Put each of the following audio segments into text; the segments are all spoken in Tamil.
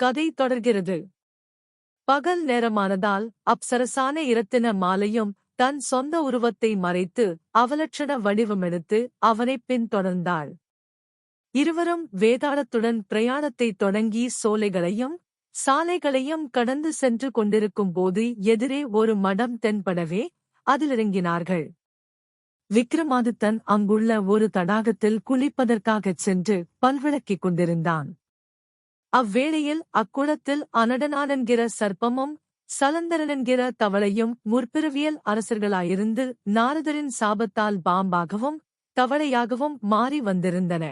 கதை தொடர்கிறது. பகல் நேரமானதால் அப்சரசான இரத்தின மாலையும் தன் சொந்த உருவத்தை மறைத்து அவலட்சண வடிவமெடுத்து அவனைப் பின்தொடர்ந்தாள். இருவரும் வேதாளத்துடன் பிரயாணத்தை தொடங்கி சோலைகளையும் சாலைகளையும் கடந்து சென்று கொண்டிருக்கும் போது எதிரே ஒரு மடம் தென்படவே அதிலிறங்கினார்கள். விக்ரமாதித்தன் அங்குள்ள ஒரு தடாகத்தில் குளிப்பதற்காகச் சென்று பல்விளக்கிக் கொண்டிருந்தான். அவ்வேளையில் அக்குளத்தில் அனடனானென்கிற சர்ப்பமும் சலந்தரனென்கிற தவளையும் முற்பிறவியல் அரசர்களாயிருந்து நாரதரின் சாபத்தால் பாம்பாகவும் தவளையாகவும் மாறி வந்திருந்தன.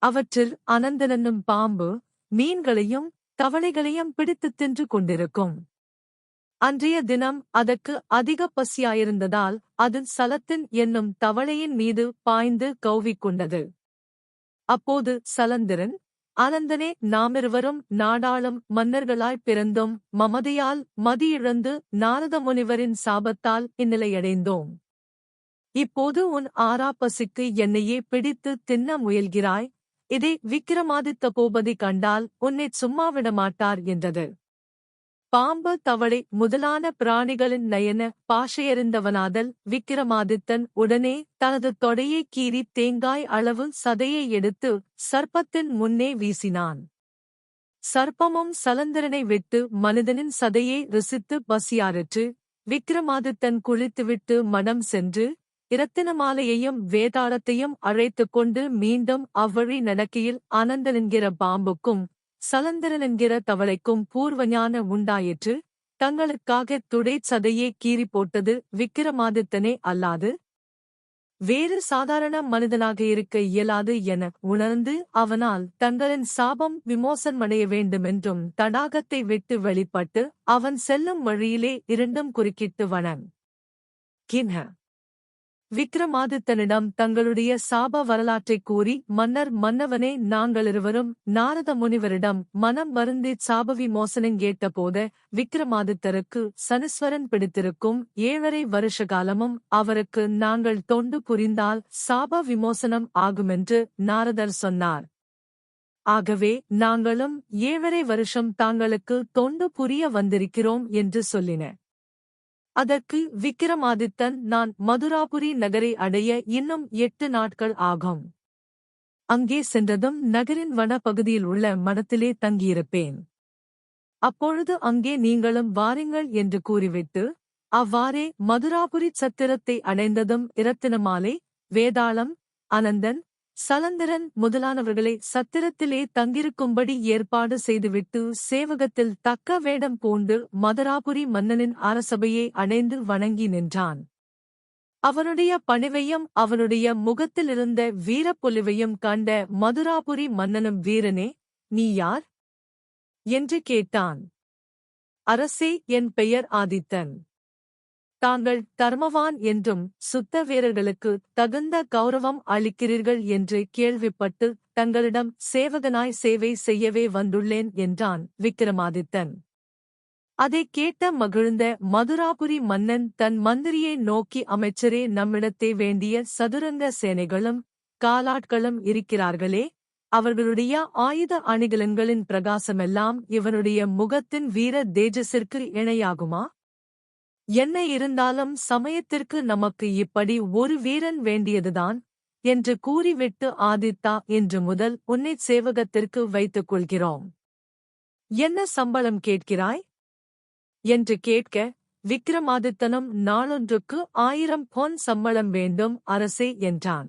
அவற்றில் அனந்தனென்னும் பாம்பு மீன்களையும் தவளைகளையும் பிடித்துத் தின்று கொண்டிருக்கும். அன்றைய தினம் அதற்கு அதிக பசியாயிருந்ததால் அது சலத்தின் என்னும் தவளையின் மீது பாய்ந்து கௌவிக்கொண்டது. அப்போது சலந்திரன், அனந்தனே, நாமிருவரும் நாடாளும் மன்னர்களாய்ப் பிறந்தும் மமதையால் மதியிழந்து நாரத முனிவரின் சாபத்தால் இந்நிலையடைந்தோம். இப்போது உன் ஆராப்பசிக்கு என்னையே பிடித்து தின்ன முயல்கிறாய். இதை விக்கிரமாதித்த பூபதி கண்டால் உன்னைச் சும்மாவிடமாட்டார் என்றது. பாம்பு தவளை முதலான பிராணிகளின் நயன பாஷையறிந்தவனாதல் விக்கிரமாதித்தன் உடனே தனது தொடையை கீறி தேங்காய் அளவு சதையை எடுத்து சர்ப்பத்தின் முன்னே வீசினான். சர்ப்பமும் சலந்திரனை விட்டு மனிதனின் சதையை ருசித்து பசியாரற்று. விக்கிரமாதித்தன் குளித்துவிட்டு மடம் சென்று இரத்தினமாலையையும் வேதாளத்தையும் அழைத்துக் கொண்டு மீண்டும் அவ்வழி நடக்கையில் அனந்தனென்கிற பாம்புக்கும் சலந்திரனென்கிற தவளைக்கும் பூர்வஞான உண்டாயிற்று. தங்களுக்காகத் துடைச் சதையே கீறி போட்டது விக்கிரமாதித்தனே அல்லாது வேறு சாதாரண மனிதனாக இருக்க இயலாது என உணர்ந்து அவனால் தங்களின் சாபம் விமோசனமடைய வேண்டுமென்றும் தடாகத்தை விட்டு வெளிப்பட்டு அவன் செல்லும் வழியிலே இரண்டும் குறுக்கிட்டு வணங்கின. விக்கிரமாதித்தனிடம் தங்களுடைய சாப வரலாற்றைக் கூறி மன்னர், மன்னவனே, நாங்களிருவரும் நாரத முனிவரிடம் மனம் வருந்திச் சாப விமோசனம் கேட்டபோது விக்கிரமாதித்தருக்கு சனீஸ்வரன் பிடித்திருக்கும் 7.5 வருஷ காலமும் அவருக்கு நாங்கள் தொண்டு புரிந்தால் சாப விமோசனம் ஆகுமென்று நாரதர் சொன்னார். ஆகவே நாங்களும் 7.5 வருஷம் தாங்களுக்கு தொண்டு புரிய வந்திருக்கிறோம் என்று சொல்லின. அதற்கு விக்கிரமாதித்தன், நான் மதுராபுரி நகரை அடைய இன்னும் 8 நாட்கள் ஆகும். அங்கே சென்றதும் நகரின் வன பகுதியில் உள்ள மடத்திலே தங்கியிருப்பேன். அப்பொழுது அங்கே நீங்களும் வாருங்கள் என்று கூறிவிட்டு அவ்வாறே மதுராபுரி சத்திரத்தை அடைந்ததும் இரத்தினமாலை, வேதாளம், அனந்தன், சலந்திரன் முதலானவர்களை சத்திரத்திலே தங்கியிருக்கும்படி ஏற்பாடு செய்துவிட்டு சேவகத்தில் தக்க வேடம் பூண்டு மதுராபுரி மன்னனின் அரசபையை அடைந்து வணங்கி நின்றான். அவனுடைய பணிவையும் அவனுடைய முகத்திலிருந்த வீரப்பொலிவையும் கண்ட மதுராபுரி மன்னனும், வீரனே, நீ யார் என்று கேட்டான். அரசே, என் பெயர் ஆதித்தன். தாங்கள் தர்மவான் என்றும் சுத்த வீரர்களுக்கு தகுந்த கௌரவம் அளிக்கிறீர்கள் என்று கேள்விப்பட்டு தங்களிடம் சேவகனாய் சேவை செய்யவே வந்துள்ளேன் என்றான் விக்கிரமாதித்தன். அதைக் கேட்ட மகிழ்ந்த மதுராபுரி மன்னன் தன் மந்திரியை நோக்கி, அமைச்சரே, நம்மிடத்தே வேண்டிய சதுரங்க சேனைகளும் காலாட்களும் இருக்கிறார்களே, அவர்களுடைய ஆயுத அணிகலன்களின் பிரகாசமெல்லாம் இவனுடைய முகத்தின் வீர தேஜஸிற்கு இணையாகுமா? என்ன இருந்தாலும் சமயத்திற்கு நமக்கு இப்படி ஒரு வீரன் வேண்டியதுதான் என்று கூறிவிட்டு, ஆதித்தா, இன்று முதல் உன்னைச் சேவகத்திற்கு வைத்துக் கொள்கிறோம். என்ன சம்பளம் கேட்கிறாய் என்று கேட்க, விக்கிரமாதித்தனும் நாளொன்றுக்கு 1000 பொன் சம்பளம் வேண்டும் அரசே என்றான்.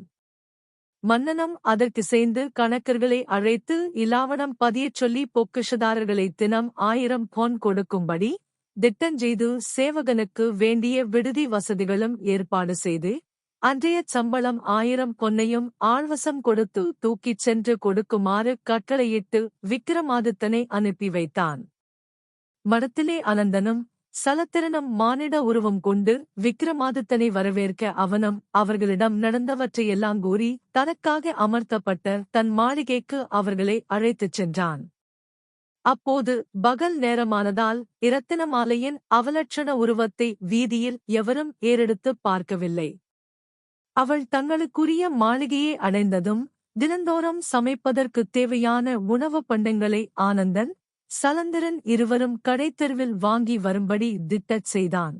மன்னனும் அதற்கிசைந்து கணக்கர்களை அழைத்து இலாவணம் பதியச் சொல்லி பொக்கிஷதாரர்களை தினம் 1000 பொன் கொடுக்கும்படி திட்டஞ்செய்து சேவகனுக்கு வேண்டிய விடுதி வசதிகளும் ஏற்பாடு செய்து அன்றைய சம்பளம் 1000 பொன்னையும் ஆழ்வசம் கொடுத்து தூக்கிச் சென்று கொடுக்குமாறு கட்டளையிட்டு விக்கிரமாதித்தனை அனுப்பி வைத்தான். மடத்திலே அனந்தனும் சலத்திரனும் மானிட உருவம் கொண்டு விக்கிரமாதித்தனை வரவேற்க அவனும் அவர்களிடம் நடந்தவற்றையெல்லாம் கூறி தனக்காக அமர்த்தப்பட்ட தன் மாளிகைக்கு அவர்களை அழைத்துச் சென்றான். அப்போது பகல் நேரமானதால் இரத்தினமாலையின் அவலட்சண உருவத்தை வீதியில் எவரும் ஏறெடுத்துப் பார்க்கவில்லை. அவள் தங்களுக்குரிய மாளிகையை அடைந்ததும் தினந்தோறும் சமைப்பதற்குத் தேவையான உணவு பண்டங்களை ஆனந்தன், சலந்தரன் இருவரும் கடைத்தெருவில் வாங்கி வரும்படி திட்டச் செய்தான்.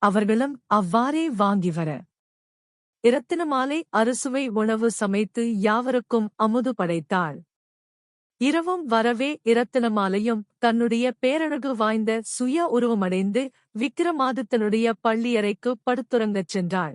அவர்களும் அவ்வாறே வாங்கி வர இரத்தினமாலை அறுசுவை உணவு சமைத்து யாவருக்கும் அமுது படைத்தாள். இரவும் வரவே இரத்தினமாலையும் தன்னுடைய பேரழகு வாய்ந்த சுய உருவமடைந்து விக்கிரமாதித்தனுடைய பள்ளியறைக்குப் படுத்துறங்கச் சென்றாள்.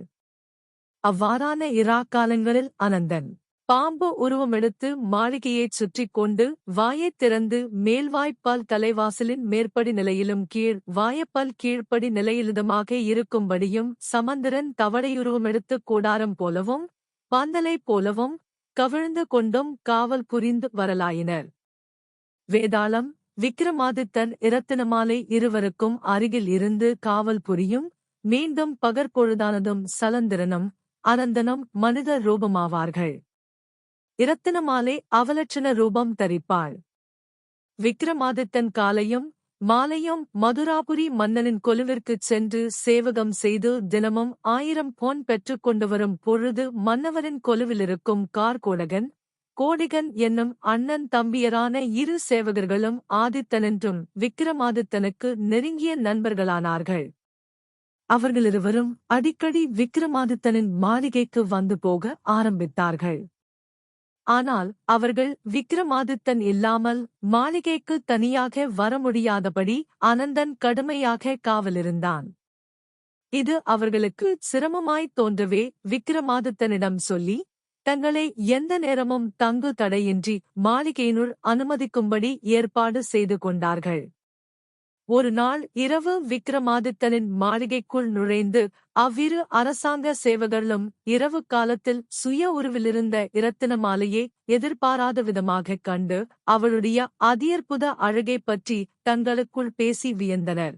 அவ்வாறான இராக்காலங்களில் அனந்தன் பாம்பு உருவமெடுத்து மாளிகையைச் சுற்றிக் கொண்டு வாயைத் திறந்து மேல்வாய்ப்பால் தலைவாசலின் மேற்படி நிலையிலும் கீழ் வாயப்பல் கீழ்ப்படி நிலையிலுமாக இருக்கும்படியும் சமந்தரன் தவளையுருவமெடுத்துக் கூடாரம் போலவும் பாந்தலை போலவும் கவிழ்ந்து கொண்டும் காவல் புரிந்து வரலாயினர். வேதாளம் விக்கிரமாதித்தன் இரத்தினமாலை இருவருக்கும் அருகில் இருந்து காவல் புரியும். மீண்டும் பகற்பொழுதானதும் சலந்திரனும் அனந்தனும் மனித ரூபமாவார்கள். இரத்தினமாலை அவலட்சண ரூபம் தரிப்பாள். விக்கிரமாதித்தன் காலையும் மாலையும் மதுராபுரி மன்னனின் கொலுவிற்குச் சென்று சேவகம் செய்து தினமும் 1000 பொன் பெற்றுக் கொண்டு வரும் பொழுது மன்னவரின் கொலுவிலிருக்கும் கார்கோடகன் கோடிகன் என்னும் அண்ணன் தம்பியரான இரு சேவகர்களும் ஆதித்தனென்றும் விக்கிரமாதித்தனுக்கு நெருங்கிய நண்பர்களானார்கள். அவர்களிருவரும் அடிக்கடி விக்கிரமாதித்தனின் மாளிகைக்கு வந்து போக ஆரம்பித்தார்கள். ஆனால் அவர்கள் விக்கிரமாதித்தன் இல்லாமல் மாளிகைக்கு தனியாக வர முடியாதபடி அனந்தன் கடுமையாக காவலிருந்தான். இது அவர்களுக்கு சிரமமாய்த் தோன்றவே விக்கிரமாதித்தனிடம் சொல்லி தங்களை எந்த நேரமும் தங்கு தடையின்றி மாளிகையினுள் அனுமதிக்கும்படி ஏற்பாடு செய்து கொண்டார்கள். ஒரு நாள் இரவு விக்கிரமாதித்தனின் மாளிகைக்குள் நுழைந்து அவ்விரு அரசாங்க சேவகர்களும் இரவு காலத்தில் சுய உருவிலிருந்த இரத்தினமாலையை எதிர்பாராத விதமாகக் கண்டு அவளுடைய அதியற்புத அழகைப் பற்றி தங்களுக்குள் பேசி வியந்தனர்.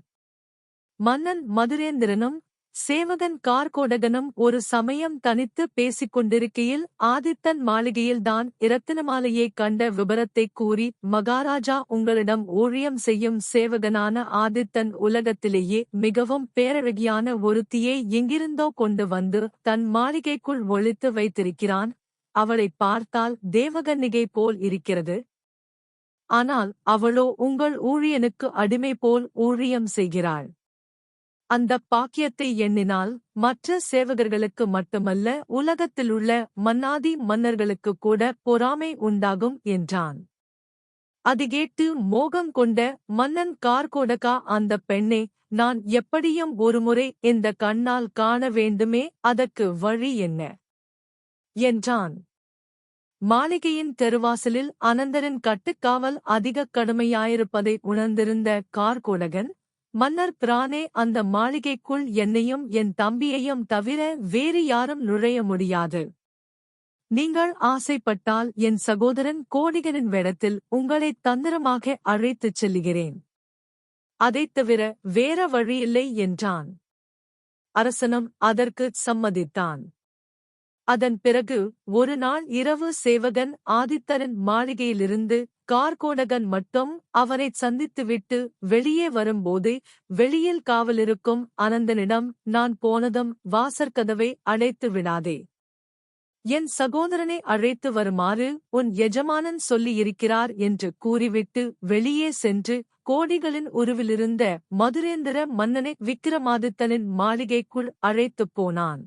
மன்னன் மதுரேந்திரனும் சேவகன் கார்கோடகனும் ஒரு சமயம் தனித்து பேசிக் கொண்டிருக்கையில் ஆதித்தன் மாளிகையில்தான் இரத்தினமாலையைக் கண்ட விபரத்தைக் கூறி, மகாராஜா, உங்களிடம் ஊழியம் செய்யும் சேவகனான ஆதித்தன் உலகத்திலேயே மிகவும் பேரழகியான ஒருத்தியை எங்கிருந்தோ கொண்டு வந்து தன் மாளிகைக்குள் ஒளித்து வைத்திருக்கிறான். அவளைப் பார்த்தால் தேவகன்னிகை போல் இருக்கிறது. ஆனால் அவளோ உங்கள் ஊழியனுக்கு அடிமை போல் ஊழியம் செய்கிறாள். அந்தப் பாக்கியத்தை எண்ணினால் மற்ற சேவகர்களுக்கு மட்டுமல்ல, உலகத்திலுள்ள மன்னாதி மன்னர்களுக்குக் கூட பொறாமை உண்டாகும் என்றான். அது கேட்டு மோகம் கொண்ட மன்னன் கார்கோடகா, அந்தப் பெண்ணை நான் எப்படியும் ஒருமுறை இந்த கண்ணால் காண வேண்டுமே, அதற்கு வழி என்ன என்றான். மாளிகையின் தெருவாசலில் அனந்தரின் கட்டுக்காவல் அதிகக் கடுமையாயிருப்பதை உணர்ந்திருந்த கார்கோடகன், மன்னர் பிரானே, அந்த மாளிகைக்குள் என்னையும் என் தம்பியையும் தவிர வேறு யாரும் நுழைய முடியாது. நீங்கள் ஆசைப்பட்டால் என் சகோதரன் கோடிகனின் வேடத்தில் உங்களைத் தந்திரமாக அழைத்துச் செல்லுகிறேன். அதைத் தவிர வேற வழியில்லை என்றான். அரசனும் அதற்குச் சம்மதித்தான். அதன் பிறகு ஒரு நாள் இரவு சேவகன் ஆதித்தரின் மாளிகையிலிருந்து கார்கோடகன் மட்டும் அவனைச் சந்தித்துவிட்டு வெளியே வரும்போது வெளியில் காவலிருக்கும் அனந்தனிடம், நான் போனதும் வாசற்கதவை அடைத்து விடாதே. என் சகோதரனை அழைத்து வருமாறு உன் எஜமானன் சொல்லியிருக்கிறார் என்று கூறிவிட்டு வெளியே சென்று கோடிகளின் உருவிலிருந்த மதுரேந்திர மன்னனை விக்கிரமாதித்தனின் மாளிகைக்குள் அழைத்துப் போனான்.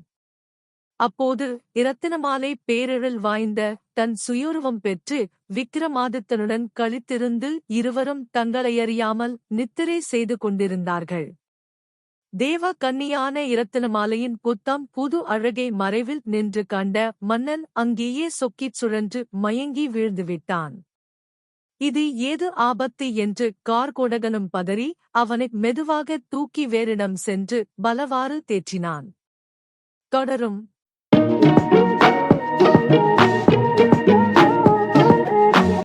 அப்போது இரத்தினமாலை பேரெழில் வாய்ந்த தன் சுயுருவம் பெற்று விக்கிரமாதித்தனுடன் கழித்திருந்து இருவரும் தங்களையறியாமல் நித்திரை செய்து கொண்டிருந்தார்கள். தேவ கன்னியான இரத்தினமாலையின் புத்தம் புது அழகை மறைவில் நின்று கண்ட மன்னன் அங்கேயே சொக்கிச் சுழன்று மயங்கி வீழ்ந்துவிட்டான். இது ஏது ஆபத்து என்று கார்கோடகனும் பதறி அவனை மெதுவாக தூக்கி வேறிடம் சென்று பலவாறு தேற்றினான். தொடரும்.